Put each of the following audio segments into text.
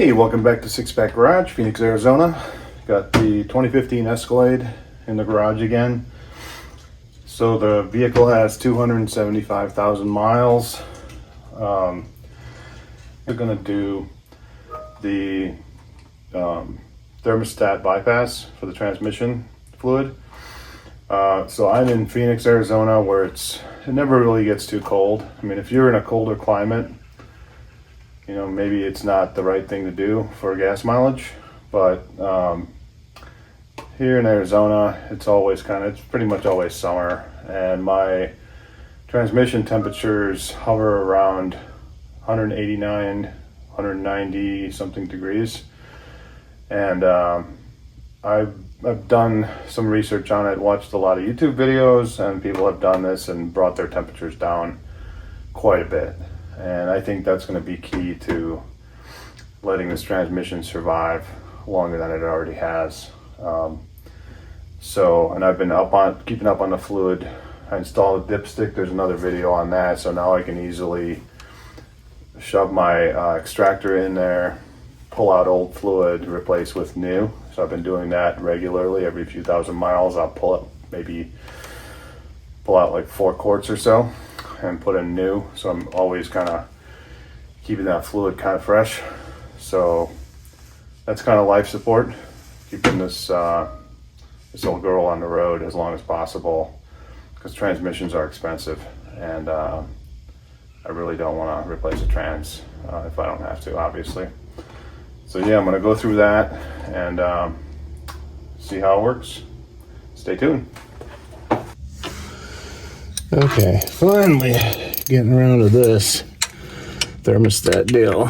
Hey, welcome back to Six Pack Garage, Phoenix, Arizona. Got the 2015 Escalade in the garage again. So the vehicle has 275,000 miles. We're gonna do the thermostat bypass for the transmission fluid. So I'm in Phoenix, Arizona, where it never really gets too cold. I mean, if you're in a colder climate, you know, maybe it's not the right thing to do for gas mileage, but here in Arizona, it's pretty much always summer, and my transmission temperatures hover around 189, 190 something degrees. And I've done some research on it, watched a lot of YouTube videos, and people have done this and brought their temperatures down quite a bit. And I think that's going to be key to letting this transmission survive longer than it already has. And I've been keeping up on the fluid. I installed a dipstick. There's another video on that. So now I can easily shove my extractor in there, pull out old fluid, replace with new. So I've been doing that regularly. Every few thousand miles, I'll pull out like 4 quarts or so and put in new. So I'm always kind of keeping that fluid kind of fresh. So that's kind of life support, keeping this old girl on the road as long as possible, because transmissions are expensive, and I really don't want to replace a trans if I don't have to, obviously. So yeah, I'm going to go through that and see how it works. Stay tuned. Okay, finally getting around to this thermostat deal.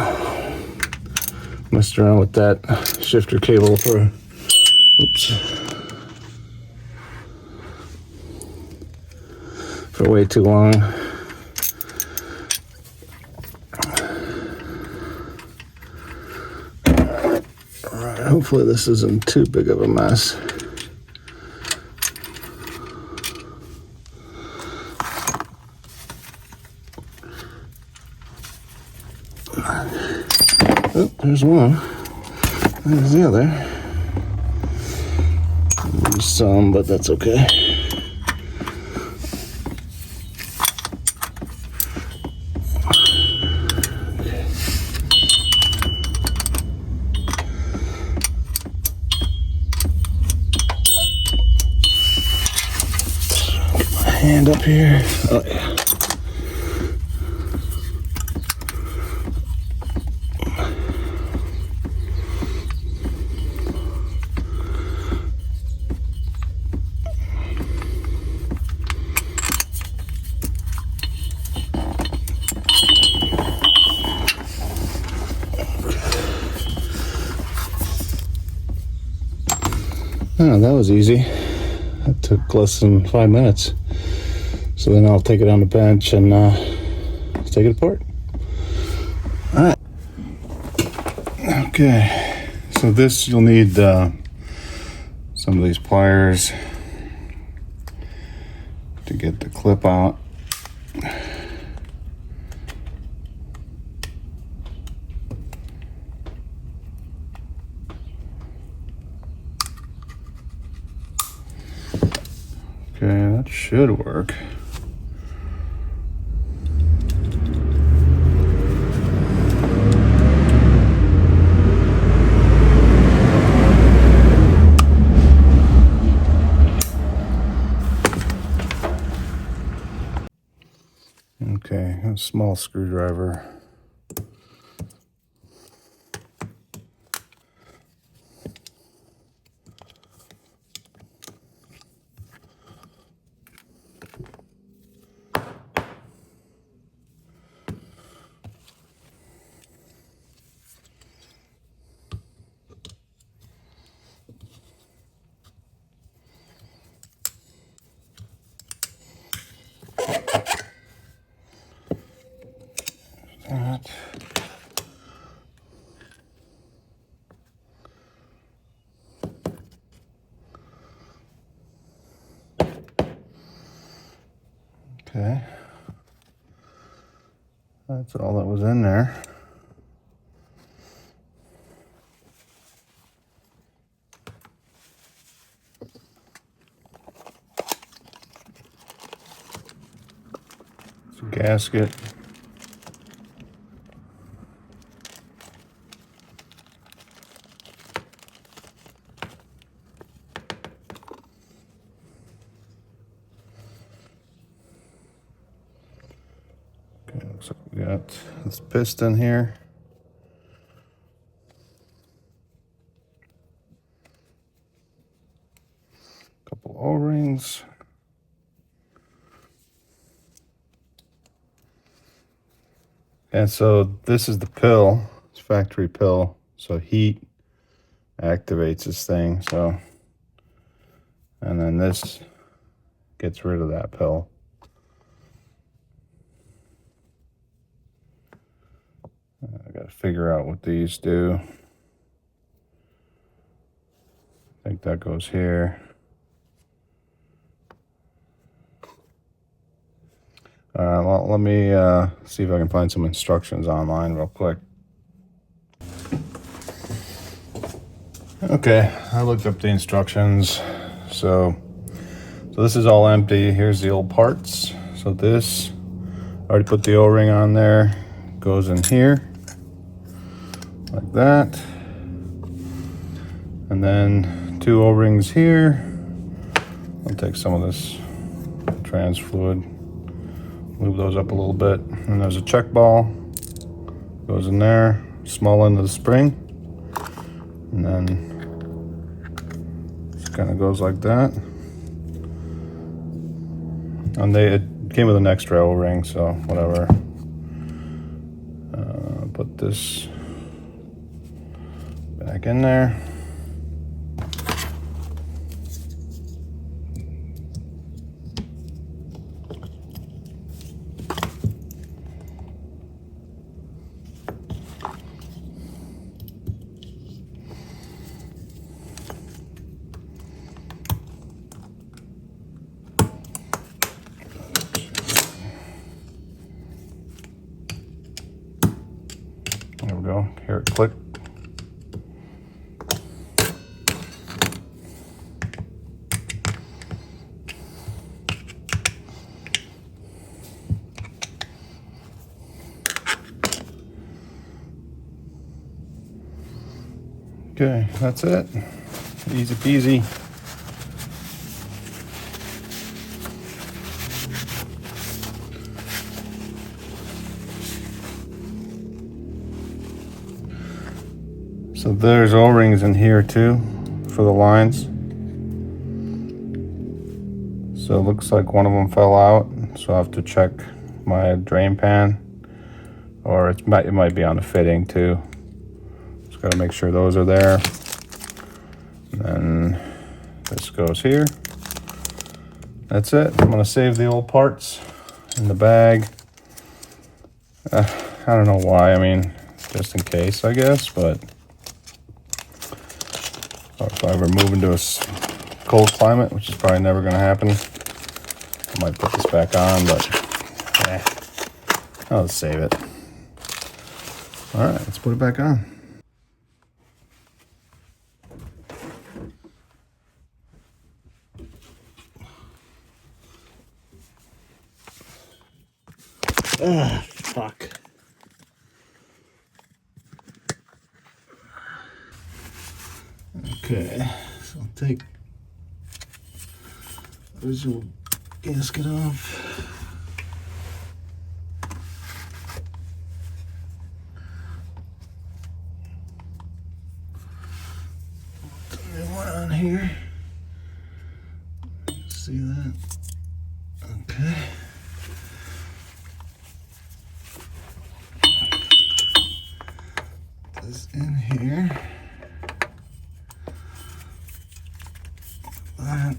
Messed around with that shifter cable for way too long. Alright, hopefully this isn't too big of a mess. Oh, there's one. There's the other. There's some, but that's okay. Get my hand up here. Oh yeah. Oh, that was easy. That took less than 5 minutes. So then I'll take it on the bench and take it apart. All right. Okay. So this, you'll need some of these pliers to get the clip out. Okay, that should work. Okay, a small screwdriver. That. Okay. That's all that was in there. gasket. Okay, looks like we got this piston here. Couple O-rings. And so this is the pill. It's factory pill. So heat activates this thing. So, and then this gets rid of that pill. I got to figure out what these do. I think that goes here. Well, let me see if I can find some instructions online real quick. Okay, I looked up the instructions. So this is all empty. Here's the old parts. So this, I already put the O-ring on there. Goes in here, like that. And then 2 O-rings here. I'll take some of this trans fluid, move those up a little bit. And there's a check ball, goes in there, small end of the spring. And then it kind of goes like that. And it came with an extra O-ring, so whatever. Put this back in there. There we go. Hear it click. Okay, that's it. Easy peasy. So there's O-rings in here too for the lines. So it looks like one of them fell out. So I have to check my drain pan, or it might be on the fitting too. Just gotta make sure those are there. And then this goes here. That's it. I'm gonna save the old parts in the bag. I don't know why. I mean, just in case, I guess, but. Or if I ever move into a cold climate, which is probably never going to happen, I might put this back on, but I'll just save it. All right, let's put it back on. Fuck. Okay, so I'll take the original gasket off. Put the new one on here. See that? Okay. This in here. That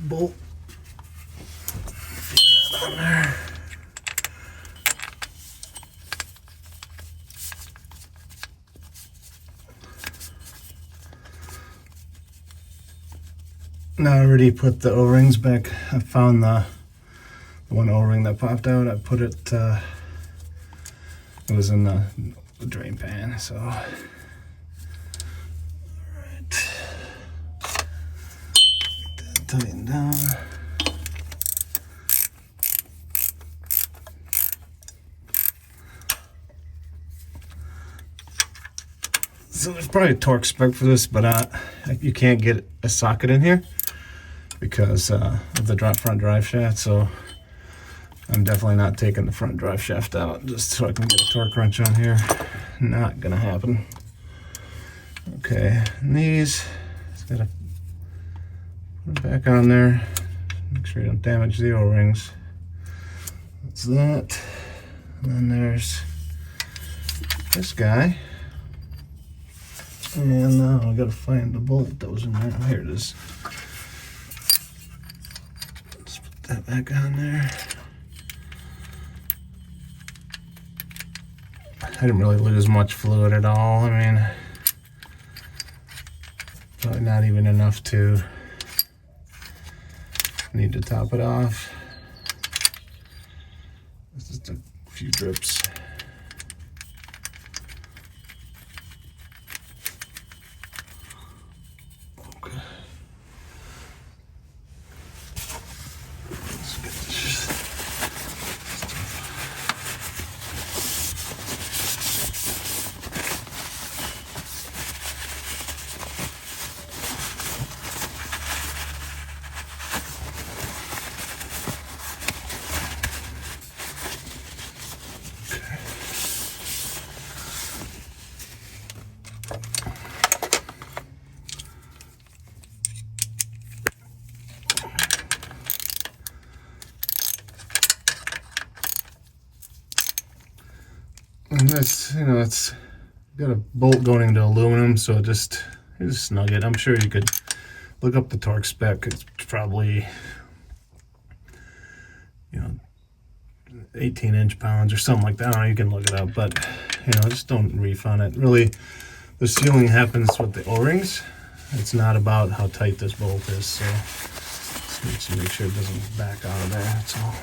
bolt, fit that on there. Now I already put the O-rings back. I found the one O-ring that popped out. I put it, it was in the drain pan, so. Tighten down. So there's probably a torque spec for this, but you can't get a socket in here because of the front drive shaft. So I'm definitely not taking the front drive shaft out just so I can get a torque wrench on here. Not gonna happen. Okay, and these, just gotta put it back on there. Make sure you don't damage the O-rings. That's that. And then there's this guy. And now I gotta find the bolt that was in there. Oh, here it is. Let's put that back on there. I didn't really lose much fluid at all. I mean, probably not even enough to need to top it off. Just a few drips. Okay. Let's get this. And that's, you know, it's got a bolt going into aluminum, so just snug it. I'm sure you could look up the torque spec. It's probably, you know, 18 inch-pounds or something like that. I don't know, you can look it up, but, you know, just don't reef on it. Really, the sealing happens with the O-rings. It's not about how tight this bolt is, so just need to make sure it doesn't back out of there, that's all.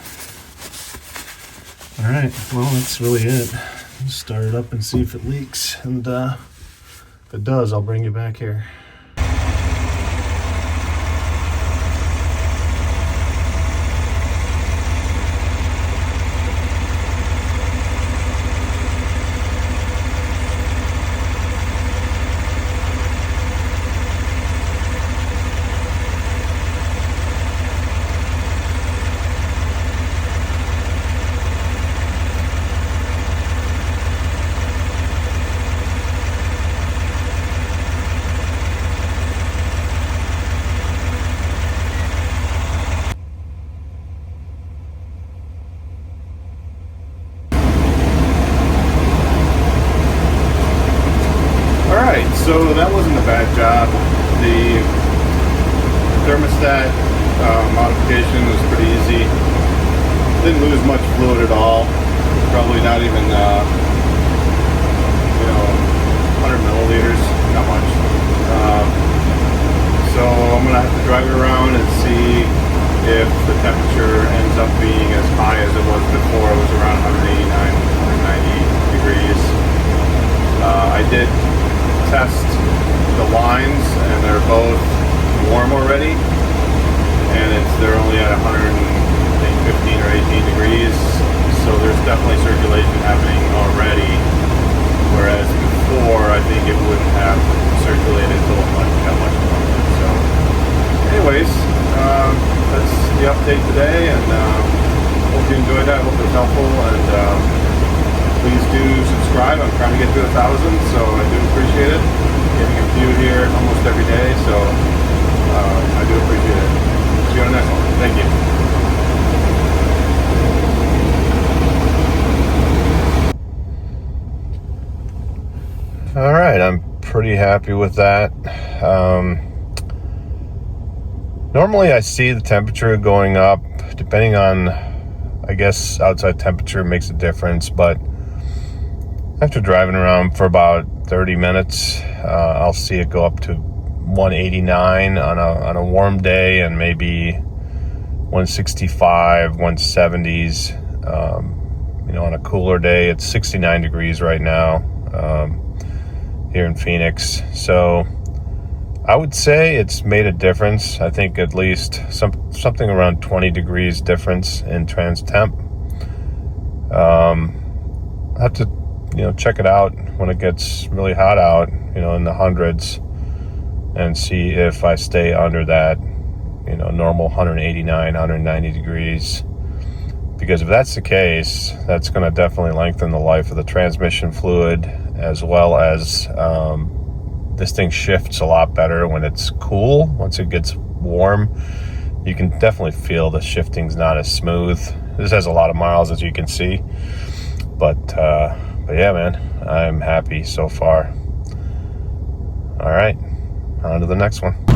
All right, well, that's really it. Start it up and see if it leaks, and if it does, I'll bring you back here. So that wasn't a bad job. The thermostat modification was pretty easy. Didn't lose much fluid at all. Probably not even, 100 milliliters, not much. So I'm gonna have to drive it around and see if the temperature ends up being as high as it was before. It was around 189, 190 degrees. I did test the lines and they're both warm already, and they're only at 115 or 18 degrees, so there's definitely circulation happening already, whereas before I think it wouldn't have circulated so much more. So anyways, that's the update today, and hope you enjoyed that. Hope it was helpful, and please do subscribe. I'm trying to get to 1,000, so I do appreciate it. Getting a few here almost every day, so I do appreciate it. See you on the next one. Thank you. All right, I'm pretty happy with that. Normally I see the temperature going up, depending on, I guess, outside temperature makes a difference, but after driving around for about 30 minutes, I'll see it go up to 189 on a warm day, and maybe 165, 170s. On a cooler day, it's 69 degrees right now here in Phoenix. So I would say it's made a difference. I think at least something around 20 degrees difference in trans temp. I have to check it out when it gets really hot out, in the hundreds, and see if I stay under that, normal 189, 190 degrees. Because if that's the case, that's going to definitely lengthen the life of the transmission fluid, as well as this thing shifts a lot better when it's cool. Once it gets warm, you can definitely feel the shifting's not as smooth. This has a lot of miles, as you can see, but yeah, man, I'm happy so far. All right, on to the next one.